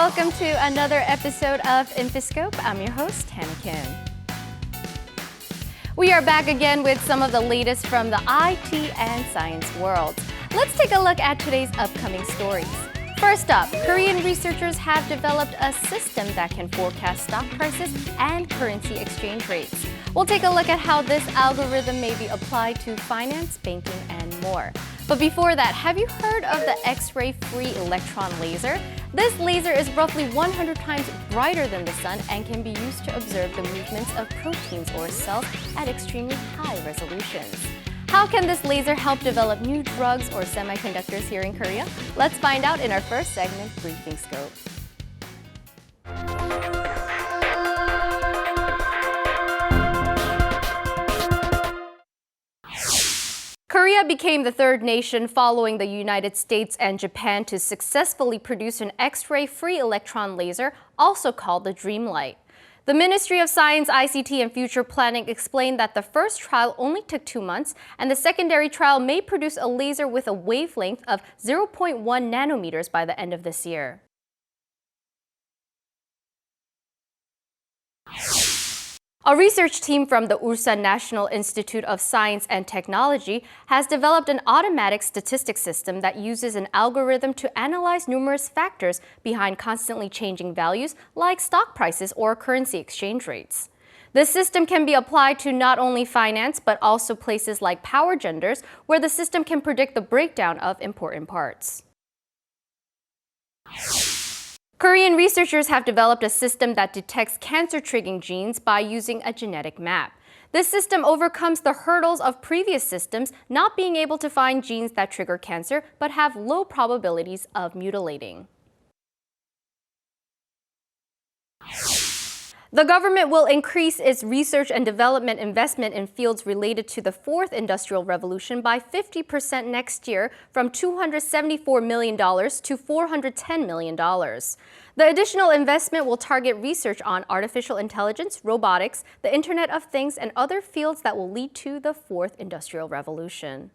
welcome to another episode of InfoScope. I'm your host, Hannah Kim. We are back again with some of the latest from the IT and science world. Let's take a look at today's upcoming stories. First up, Korean researchers have developed a system that can forecast stock prices and currency exchange rates. We'll take a look at how this algorithm may be applied to finance, banking, and more. But before that, have you heard of the X-ray Free-Electron laser? This laser is roughly 100 times brighter than the sun and can be used to observe the movements of proteins or cells at extremely high resolutions. How can this laser help develop new drugs or semiconductors here in Korea? Let's find out in our first segment, Briefing Scope. Korea became the third nation following the United States and Japan to successfully produce an X-ray Free-Electron laser, also called the Dreamlight. The Ministry of Science, ICT, and Future Planning explained that the first trial only took 2 months, and the secondary trial may produce a laser with a wavelength of 0.1 nanometers by the end of this year. A research team from the Ulsan National Institute of Science and Technology has developed an automatic statistics system that uses an algorithm to analyze numerous factors behind constantly changing values like stock prices or currency exchange rates. This system can be applied to not only finance but also places like power genders, where the system can predict the breakdown of important parts. Korean researchers have developed a system that detects cancer-triggering genes by using a genetic map. This system overcomes the hurdles of previous systems not being able to find genes that trigger cancer but have low probabilities of mutilating. The government will increase its research and development investment in fields related to the fourth industrial revolution by 50% next year, from $274 million to $410 million. The additional investment will target research on artificial intelligence, robotics, the Internet of Things, and other fields that will lead to the fourth industrial revolution.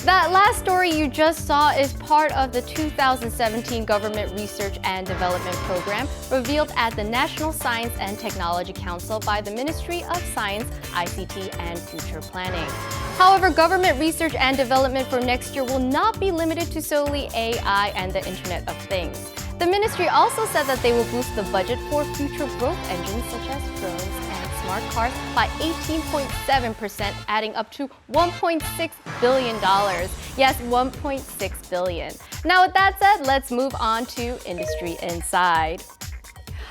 That last story you just saw is part of the 2017 Government Research and Development Program revealed at the National Science and Technology Council by the Ministry of Science, ICT, and Future Planning. However, government research and development for next year will not be limited to solely AI and the Internet of Things. The ministry also said that they will boost the budget for future growth engines such as drones and smart cars by 18.7%, adding up to $1.6 billion. Yes, $1.6 billion. Now, with that said, let's move on to Industry Inside.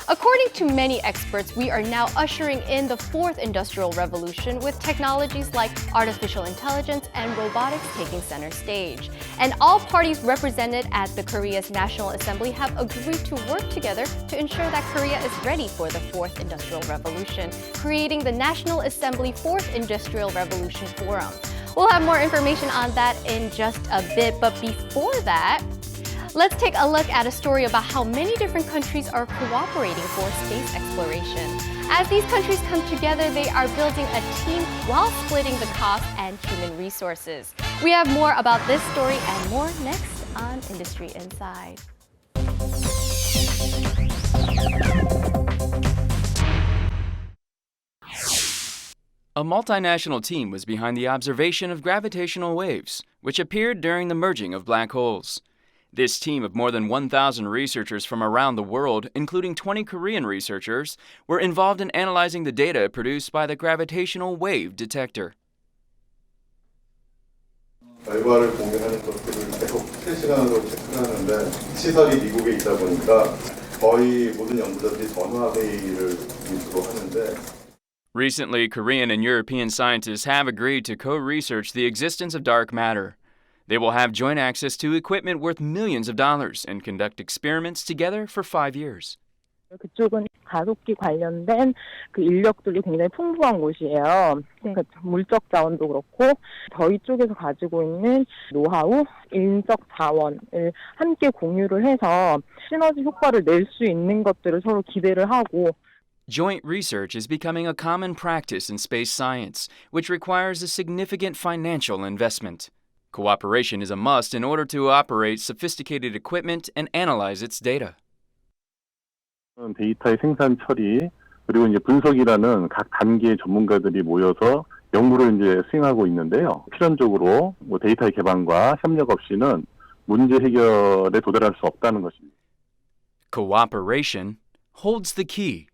According to many experts, we are now ushering in the fourth industrial revolution with technologies like artificial intelligence and robotics taking center stage. And all parties represented at the Korea's National Assembly have agreed to work together to ensure that Korea is ready for the fourth industrial revolution, creating the National Assembly Fourth Industrial Revolution Forum. We'll have more information on that in just a bit, but before that, let's take a look at a story about how many different countries are cooperating for space exploration. As these countries come together, they are building a team while splitting the cost and human resources. We have more about this story and more next on Industry Inside. A multinational team was behind the observation of gravitational waves, which appeared during the merging of black holes. This team of more than 1,000 researchers from around the world, including 20 Korean researchers, were involved in analyzing the data produced by the gravitational wave detector. 결과를 공개하는 것들을 계속 실시간으로 체크하는데 시설이 미국에 있다 보니까 거의 모든 연구자들이 전화 회의를 주로 하는데. Recently, Korean and European scientists have agreed to co-research the existence of dark matter. They will have joint access to equipment worth millions of dollars and conduct experiments together for 5 years. 그쪽은 가속기 관련된 그 인력들이 굉장히 풍부한 곳이에요. 네. 그 물적 자원도 그렇고 저희 쪽에서 가지고 있는 노하우, 인적 자원을 함께 공유를 해서 시너지 효과를 낼 수 있는 것들을 서로 기대를 하고. Joint research is becoming a common practice in space science, which requires a significant financial investment. Cooperation is a must in order to operate sophisticated equipment and analyze its data. 데이터의 생산 처리 그리고 이제 분석이라는 각 단계의 전문가들이 모여서 연구를 이제 수행하고 있는데요. 필연적으로 데이터의 개방과 협력 없이는 문제 해결에 도달할 수 없다는 것입니다. Cooperation holds the key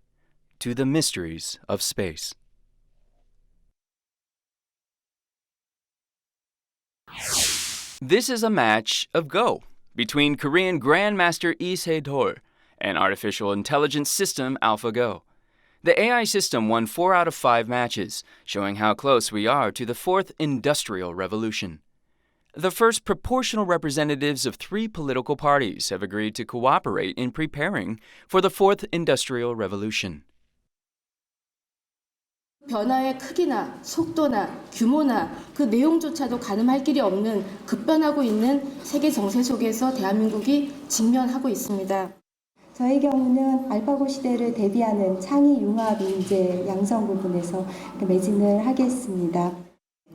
to the mysteries of space. This is a match of Go between Korean Grandmaster Lee Se-dol and artificial intelligence system AlphaGo. The AI system won 4 out of 5 matches, showing how close we are to the fourth industrial revolution. The first proportional representatives of 3 political parties have agreed to cooperate in preparing for the fourth industrial revolution. 변화의 크기나 속도나 규모나 그 내용조차도 가늠할 길이 없는 급변하고 있는 세계 정세 속에서 대한민국이 직면하고 있습니다. 저희 경우는 알파고 시대를 대비하는 창의 융합 인재 양성 부분에서 매진을 하겠습니다.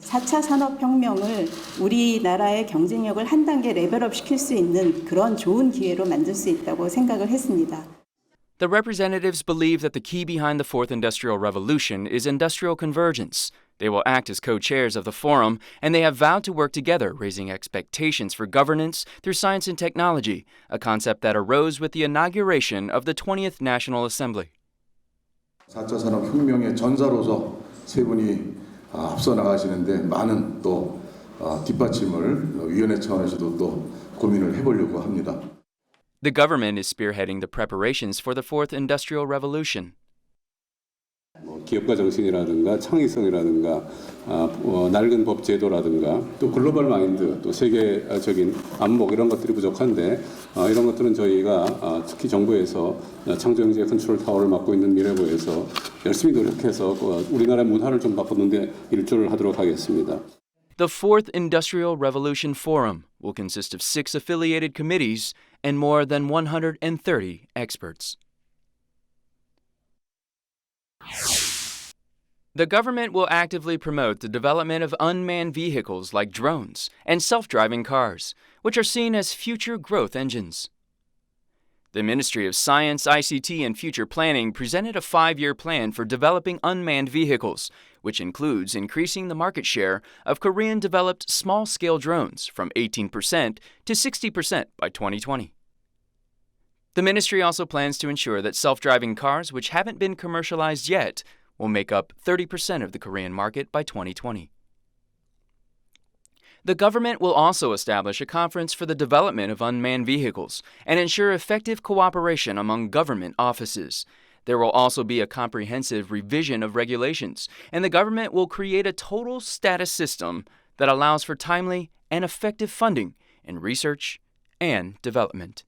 4차 산업혁명을 우리나라의 경쟁력을 한 단계 레벨업 시킬 수 있는 그런 좋은 기회로 만들 수 있다고 생각을 했습니다. The representatives believe that the key behind the fourth industrial revolution is industrial convergence. They will act as co-chairs of the forum, and they have vowed to work together, raising expectations for governance through science and technology, a concept that arose with the inauguration of the 20th National Assembly. 4차 산업혁명의 전사로서 세 분이 앞서 나가시는데 많은 또 뒷받침을 위원회 차원에서도 또 고민을 해보려고 합니다. The government is spearheading the preparations for the fourth industrial revolution. 기업가 정신이라든가 창의성이라든가 낡은 법 제도라든가 또 글로벌 마인드 또 세계적인 안목 이런 것들이 부족한데 이런 것들은 저희가 특히 정부에서 창조경제 컨트롤 타워를 맡고 있는 미래부에서 열심히 노력해서 우리나라 문화를 좀 바꾸는 데 일조를 하도록 하겠습니다. The fourth industrial revolution forum will consist of 6 affiliated committees and more than 130 experts. The government will actively promote the development of unmanned vehicles like drones and self-driving cars, which are seen as future growth engines. The Ministry of Science, ICT, and Future Planning presented a 5-year plan for developing unmanned vehicles, which includes increasing the market share of Korean-developed small-scale drones from 18% to 60% by 2020. The ministry also plans to ensure that self-driving cars which haven't been commercialized yet will make up 30% of the Korean market by 2020. The government will also establish a conference for the development of unmanned vehicles and ensure effective cooperation among government offices. There will also be a comprehensive revision of regulations, and the government will create a total status system that allows for timely and effective funding in research and development.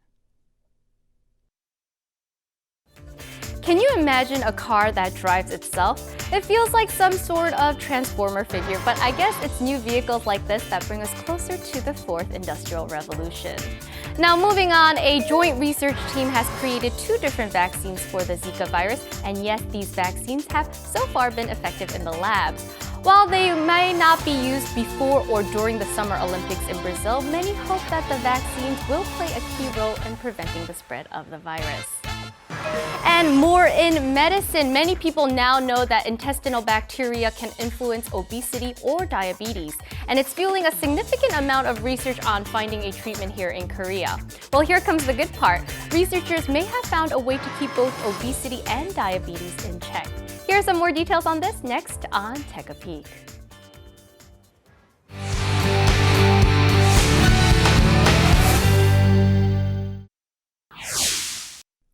Can you imagine a car that drives itself? It feels like some sort of transformer figure, but I guess it's new vehicles like this that bring us closer to the fourth industrial revolution. Now moving on, a joint research team has created 2 different vaccines for the Zika virus, and yes, these vaccines have so far been effective in the labs. While they may not be used before or during the Summer Olympics in Brazil, many hope that the vaccines will play a key role in preventing the spread of the virus. And more in medicine. Many people now know that intestinal bacteria can influence obesity or diabetes, and it's fueling a significant amount of research on finding a treatment here in Korea. Well, here comes the good part. Researchers may have found a way to keep both obesity and diabetes in check. Here are some more details on this next on Tech a Peek.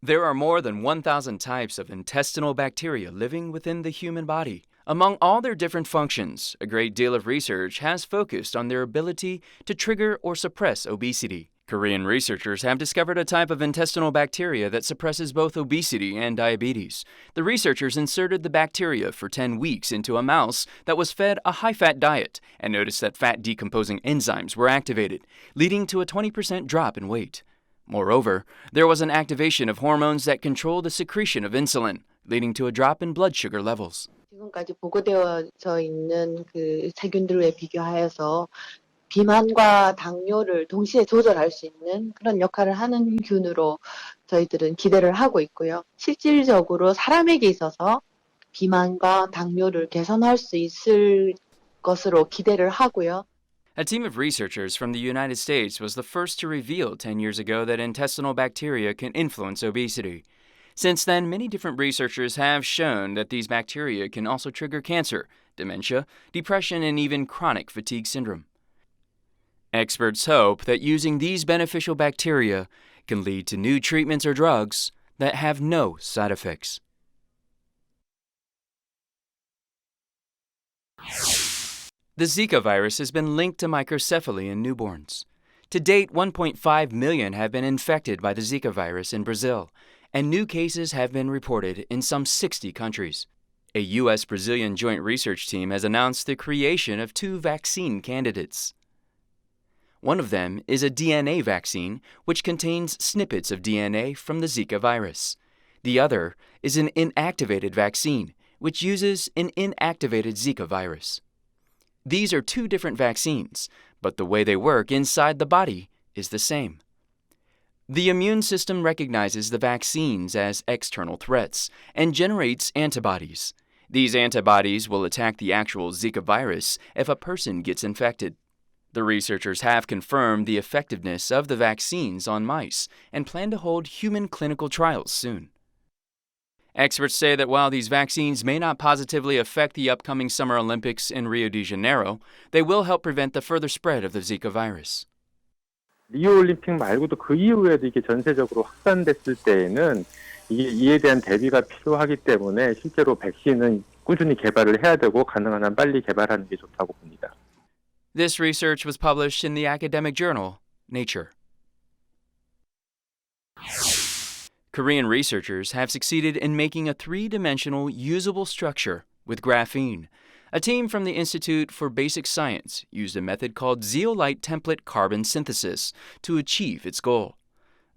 There are more than 1,000 types of intestinal bacteria living within the human body. Among all their different functions, a great deal of research has focused on their ability to trigger or suppress obesity. Korean researchers have discovered a type of intestinal bacteria that suppresses both obesity and diabetes. The researchers inserted the bacteria for 10 weeks into a mouse that was fed a high-fat diet and noticed that fat-decomposing enzymes were activated, leading to a 20% drop in weight. Moreover, there was an activation of hormones that control the secretion of insulin, leading to a drop in blood sugar levels. 지금까지 보고되어져 있는 그 세균들에 비교하여서 비만과 당뇨를 동시에 조절할 수 있는 그런 역할을 하는 균으로 저희들은 기대를 하고 있고요. 실질적으로 사람에게 있어서 비만과 당뇨를 개선할 수 있을 것으로 기대를 하고요. A team of researchers from the United States was the first to reveal 10 years ago that intestinal bacteria can influence obesity. Since then, many different researchers have shown that these bacteria can also trigger cancer, dementia, depression, and even chronic fatigue syndrome. Experts hope that using these beneficial bacteria can lead to new treatments or drugs that have no side effects. The Zika virus has been linked to microcephaly in newborns. To date, 1.5 million have been infected by the Zika virus in Brazil, and new cases have been reported in some 60 countries. A U.S.-Brazilian joint research team has announced the creation of 2 vaccine candidates. One of them is a DNA vaccine, which contains snippets of DNA from the Zika virus. The other is an inactivated vaccine, which uses an inactivated Zika virus. These are 2 different vaccines, but the way they work inside the body is the same. The immune system recognizes the vaccines as external threats and generates antibodies. These antibodies will attack the actual Zika virus if a person gets infected. The researchers have confirmed the effectiveness of the vaccines on mice and plan to hold human clinical trials soon. Experts say that while these vaccines may not positively affect the upcoming Summer Olympics in Rio de Janeiro, they will help prevent the further spread of the Zika virus. 리오 올림픽 말고도 그 이후에도 이게 전세적으로 확산됐을 때에는 이에 대한 대비가 필요하기 때문에 실제로 백신은 꾸준히 개발을 해야 되고 가능한 한 빨리 개발하는 게 좋다고 봅니다. This research was published in the academic journal Nature. Korean researchers have succeeded in making a 3-dimensional usable structure with graphene. A team from the Institute for Basic Science used a method called zeolite template carbon synthesis to achieve its goal.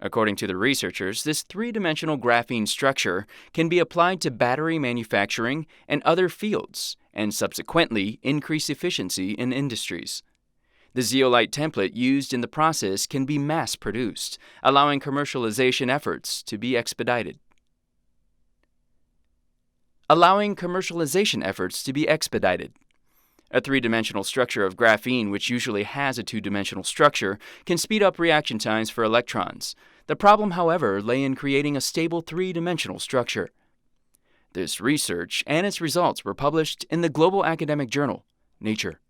According to the researchers, this 3-dimensional graphene structure can be applied to battery manufacturing and other fields, and subsequently increase efficiency in industries. The zeolite template used in the process can be mass-produced, allowing commercialization efforts to be expedited. A 3-dimensional structure of graphene, which usually has a 2-dimensional structure, can speed up reaction times for electrons. The problem, however, lay in creating a stable 3-dimensional structure. This research and its results were published in the global academic journal, Nature.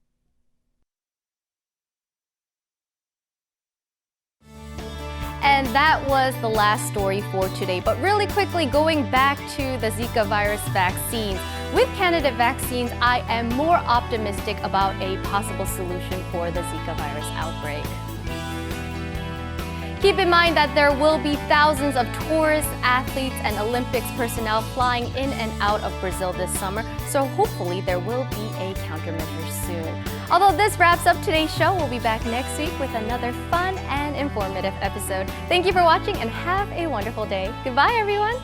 And that was the last story for today. But really quickly, going back to the Zika virus vaccines. With candidate vaccines, I am more optimistic about a possible solution for the Zika virus outbreak. Keep in mind that there will be thousands of tourists, athletes, and Olympics personnel flying in and out of Brazil this summer, so hopefully there will be a countermeasure soon. Although this wraps up today's show, we'll be back next week with another fun and informative episode. Thank you for watching and have a wonderful day. Goodbye, everyone.